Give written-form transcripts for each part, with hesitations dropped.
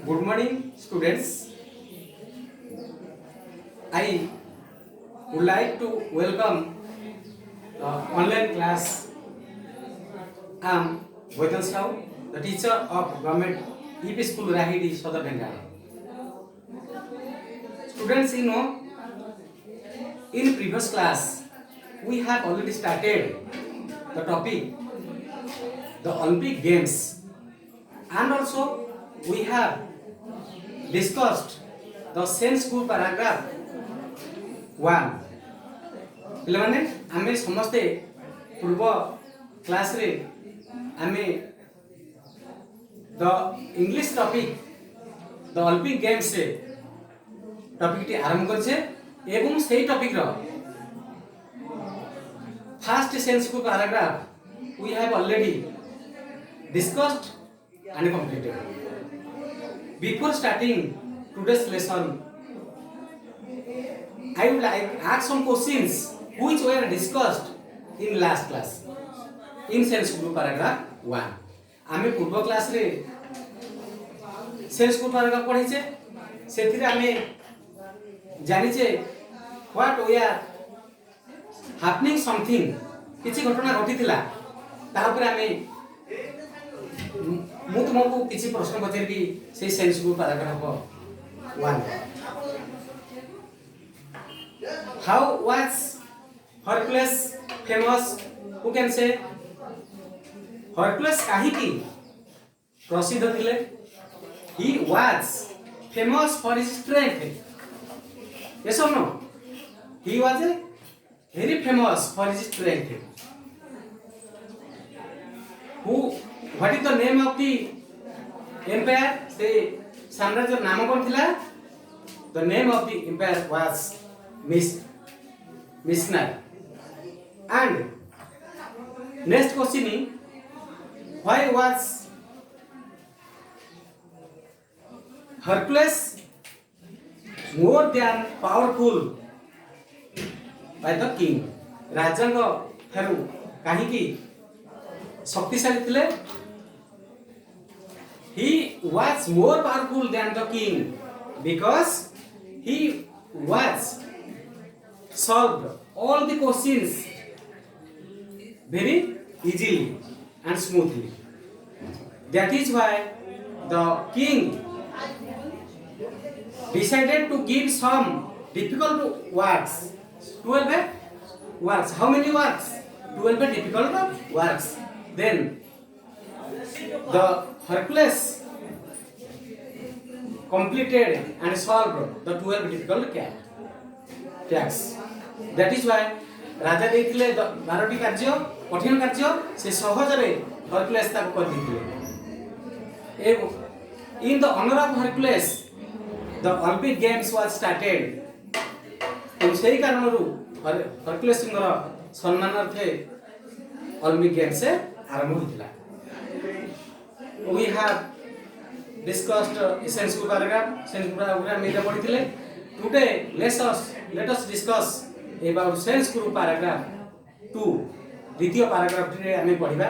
Good morning, students. I would like to welcome the online class. I am Vaidhan Rao, the teacher of Government EP School Rahidi, Southern Bengal. Students, in previous class, we have already started the topic, the Olympic Games, and also we have discussed the sense group paragraph 1. ପିଲାମାନେ ଆମେ ସମସ୍ତେ ପୂର୍ବ କ୍ଲାସରେ ଆମେ the English topic the Olympic ଗେମ୍ସରେ ଟପିକଟି ଆରମ୍ଭ କରିଛେ ଏବଂ ସେହି ଟପିକର first sense group paragraph we have already discussed and completed. Before starting today's lesson, I would like to ask some questions which were discussed in last class in sense group paragraph 1. आमे पूर्व class रे sense group paragraph पढिछे सेथिरे आमे जानिछे what we are happening something किछि घटना घटितिला तापर आमे मु तुमको किछि प्रश्न पचारबी से sense group paragraph 1. How was Hercules famous? Who can say? Hercules kahiki प्रसिद्ध थिले? He was famous for his strength. Yes or no? He was very famous for his strength. What is the name of the empire? से साम्राज्य नाम कौन थिला? The name of the empire was Mycenae. And next question is, why was Hercules more than powerful by the king? राजांग Tharu काहीकि शक्तिशाली थिले? He was more powerful than the king because he was solved all the questions very easily and smoothly. That is why the king decided to give some difficult works. 12 works. How many works? 12 difficult works. Then the Hercules completed and solved the 12 difficult tasks. That is why राजा देथिले 12टी कार्य कठिन कार्य से सहज रे Hercules ताको कर दिथिले. In the honor of Hercules the Olympic Games was started. तो सेही कारणरू हरकुलेस सिंगर सम्मानार्थे Olympic Games से आरंभ होइतिला. We have discussed sense group paragraph. Sense group paragraph में पढिथिले. Today let us discuss about sense group paragraph 2. द्वितीय paragraph रे हमें पढिबा.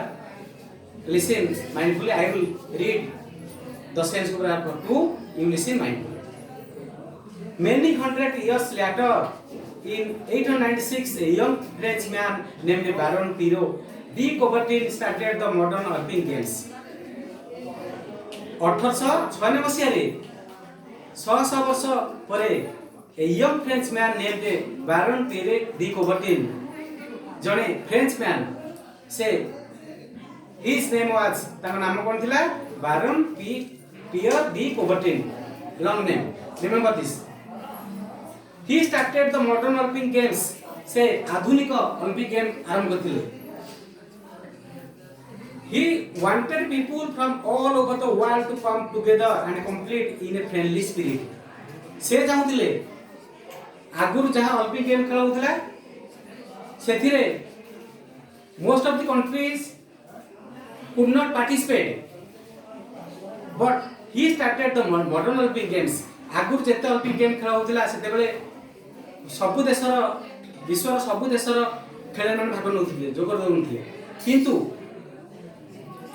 Listen mindfully. I will read the sense group paragraph 2. You listen mindfully. Many hundred years later, in 896, a young French man named Baron Pirot de Coubertin started the modern Olympic Games. 1896 मसीहारे 600 वर्ष परे a young French man named Baron Pierre de Coubertin, जने French man से his name was ताका नाम कौन थिला? Baron Pierre de Coubertin, long name. Remember this. He started the modern Olympic Games से आधुनिक ओलंपिक गेम आरंभ करथिले. He wanted people from all over the world to come together and compete in a friendly spirit. से चाहुथिले आगुर जहाँ Olympic game खेल होतला सेथिरे most of the countries could not participate, but he started the modern Olympic Games. आगुर जेते Olympic game खेल होतला सेते बेले सबु देशर विश्वर सबु देशर खेलाड़ी माने भाग नउथिले जोगर दउनथिले. किंतु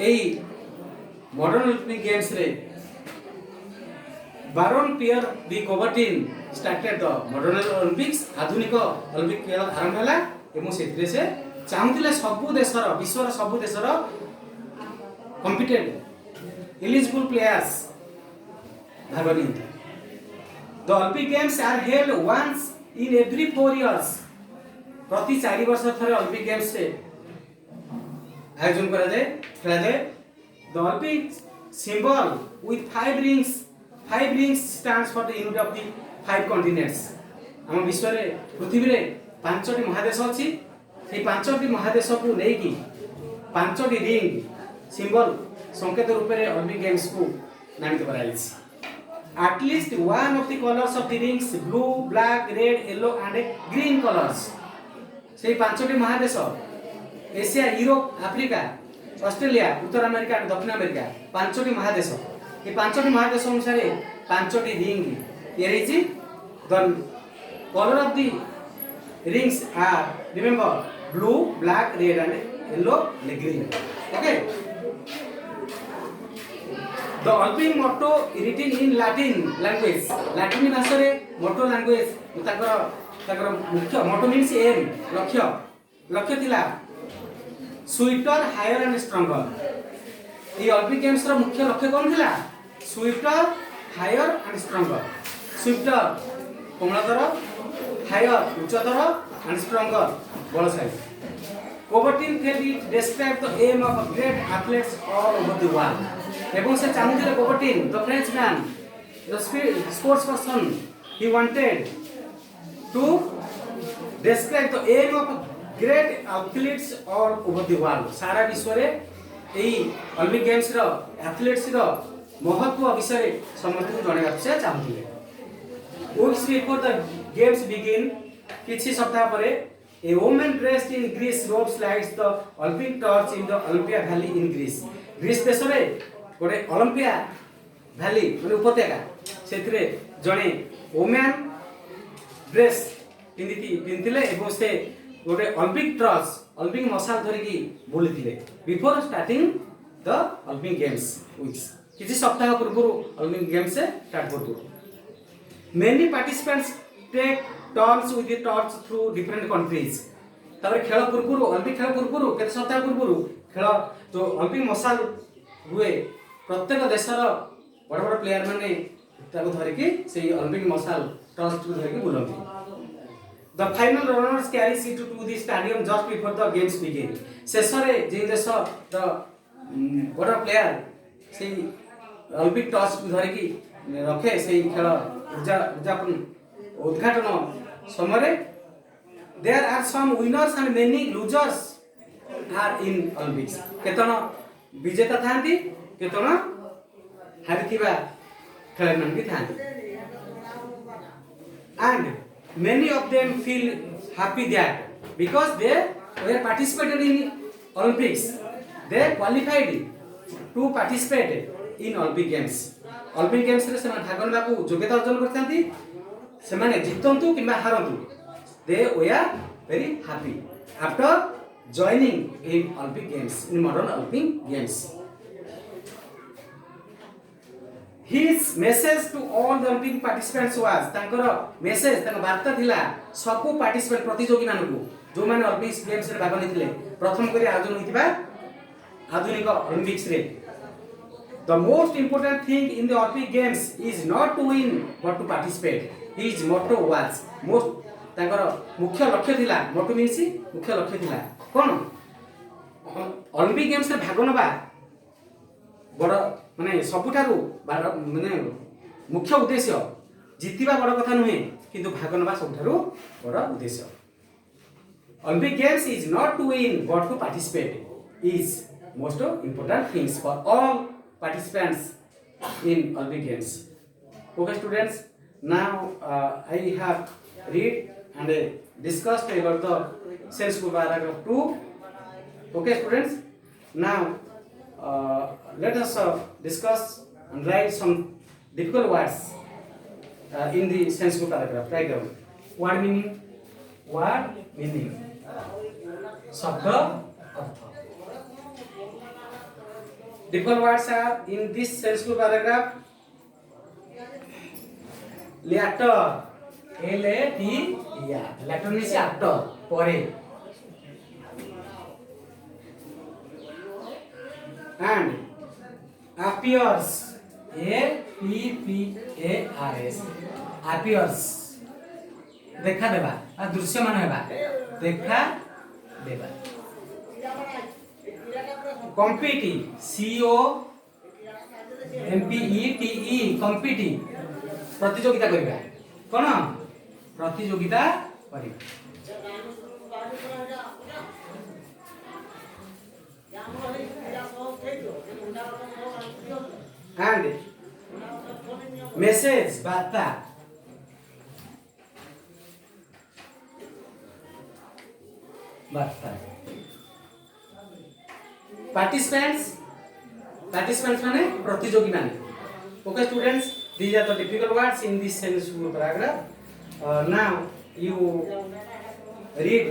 एई मॉडर्न ओलंपिक गेम्स रे Baron Pierre de Coubertin started the modern Olympics आधुनिक ओलंपिक खेल आरंभ होला एवं सेथिरे से चाहुतिले सब देशर विश्वर सब देशर कॉम्पिटेंट एलिजिबल प्लेयर्स भाग नियंते the Olympic games are held once in every 4 years प्रति 4 वर्ष थरे ओलंपिक गेम्स से आयोजन करा जाए खेला जाए the Olympic symbol with 5 rings stands for the unity of the 5 continents हम विश्व रे पृथ्वी रे 5टी महादेश अछि से 5टी महादेश को लेकी 5टी रिंग सिंबल संकेत रूप में ओलंपिक गेम्स को नामित कराइछि at least one of the colors of the rings blue black red yellow and green colors से 5टी महादेश एशिया यूरोप आफ्रिका ऑस्ट्रेलिया उत्तर अमेरिका और दक्षिण अमेरिका 5टी महादेश ये 5टी महादेश अनुसार 5टी रिंग ये रही the colour of the rings are remember blue black red and yellow and green okay the Olympic motto written in Latin language Latin भाषा रे मोटो लैंग्वेज ताकर मुख्य मोटो मींस एम लक्ष्य लक्ष्य थिला स्वीटर हायर एंड स्ट्रॉन्गर ये Olympic games रो मुख्य लक्ष्य कोन थिला sweeter higher and stronger sweeter कोमलतर हायर उच्चतर एंड स्ट्रॉन्गर बलशाली Coubertin failed describe the aim of great athletes all over the world एवं से चाहुथिले Coubertin the French man the sports person he wanted to describe the aim of great athletes all over the world सारा विश्व रे एई Olympic games रो athletes रो महत्व विषय समस्त को जणेबा से चाहुथिले weeks before the games begin किछि सप्ताह परे a women dressed in Greece road slides the Olympic torch in the Olympia valley in Greece Greece देश रे गोटे ओलंपिया वैली माने उपत्यका सेथिरे जणे वुमेन ड्रेस पिंथिले एवं से गोटे ओलंपिक टॉर्च ओलंपिक मशाल धरिकी बुलिथिले before starting the Olympic games weeks किछि सप्ताह पूर्व ओलंपिक गेम्स से स्टार्ट करतु many participants take turns with the torch through different countries तबरे खेल पूर्व ओलंपिक खेल पूर्व केते सप्ताह पूर्व खेल जो ओलंपिक मशाल हुए प्रत्येक देशर बड़ बड़ प्लेयर माने ताको धरिकी से ओलंपिक मशाल टॉर्च को धरिकी बुलंती the final runners carries it to the stadium just before the games begin शेषरे जे देश द बड़ प्लेयर से ओलंपिक टॉर्च को धरिकी रखे से खेल उद्यापन उद्घाटन समय there are some winners and many losers are in Olympics केतन विजेता थांती केतन हारिथिबा खेलाड़ी मान भी थांती and many of them feel happy that because they were participated in Olympics they qualified to participate in Olympic Games Olympic Games रे सेमान भाग लेबा को योग्यता अर्जन करथांती सेमाने जितंतु किबा हारंतु they were very happy after joining in Olympic Games in modern Olympic Games His message to all the Olympic participants was तांकर message तांकर वार्ता थिला सबको पार्टिसिपेंट प्रतियोगी मानकु जो माने ओलंपिक्स गेम्स रे भाग लेथिले प्रथम करी आयोजन होइतिबा आधुनिक ओलंपिक्स रे The most important thing in the Olympic Games is not to win but to participate. His motto was most तांकर मुख्य लक्ष्य थिला मोटो मीन्स मुख्य लक्ष्य थिला कोन ओलंपिक गेम्स रे भाग नबा बड़ माने सबुठारु माने मुख्य उद्देश्य जितिबा बड़ कथा नुहे किंतु भाग नबा सबुठारु बड़ उद्देश्य Olympic games is not to win but to participate is most important things for all participants in Olympic Games. Okay students, now I have read and discussed about the sense group paragraph 2. Okay students, now let us discuss and write some difficult words in the sense group paragraph. Write down word meaning शब्द अर्थ. Difficult words are in this sense group paragraph. later LAT later means after পরে and appears APPARS appears देखा देबा आ दृश्यमान हेबा देखा देबा compete COMPETE compete प्रतियोगिता करिबा कोन प्रतियोगिता करिबा and message बार्ता participants माने प्रतियोगी माने okay students these are the difficult words in this sentence paragraph now you read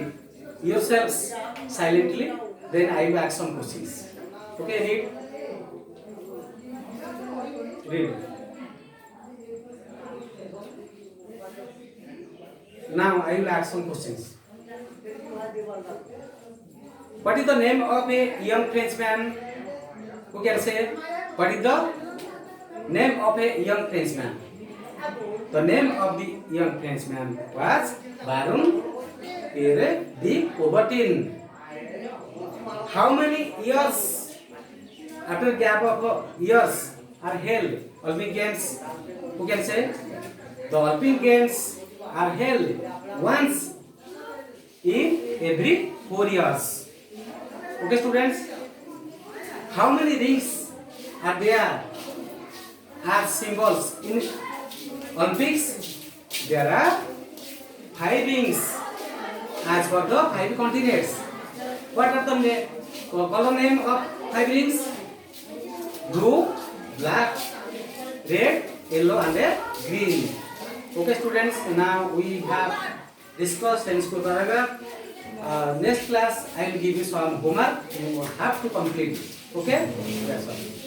yourselves silently then I will ask some questions okay read now I will ask some questions. What is the name of a young Frenchman? Who can say? What is the name of a young Frenchman? The name of the young Frenchman was Baron Pierre de Coubertin. How many years after gap of years are held Olympic Games? Who can say? The Olympic Games are held once in every 4 years. Okay students, how many rings are there as symbols in Olympics? There are 5 rings as for the 5 continents. What are the color name of 5 rings? Blue, black, red, yellow and green. Okay students, now we have discussed and school paragraph. Next class I will give you some homework. You have to complete. Okay? That's all.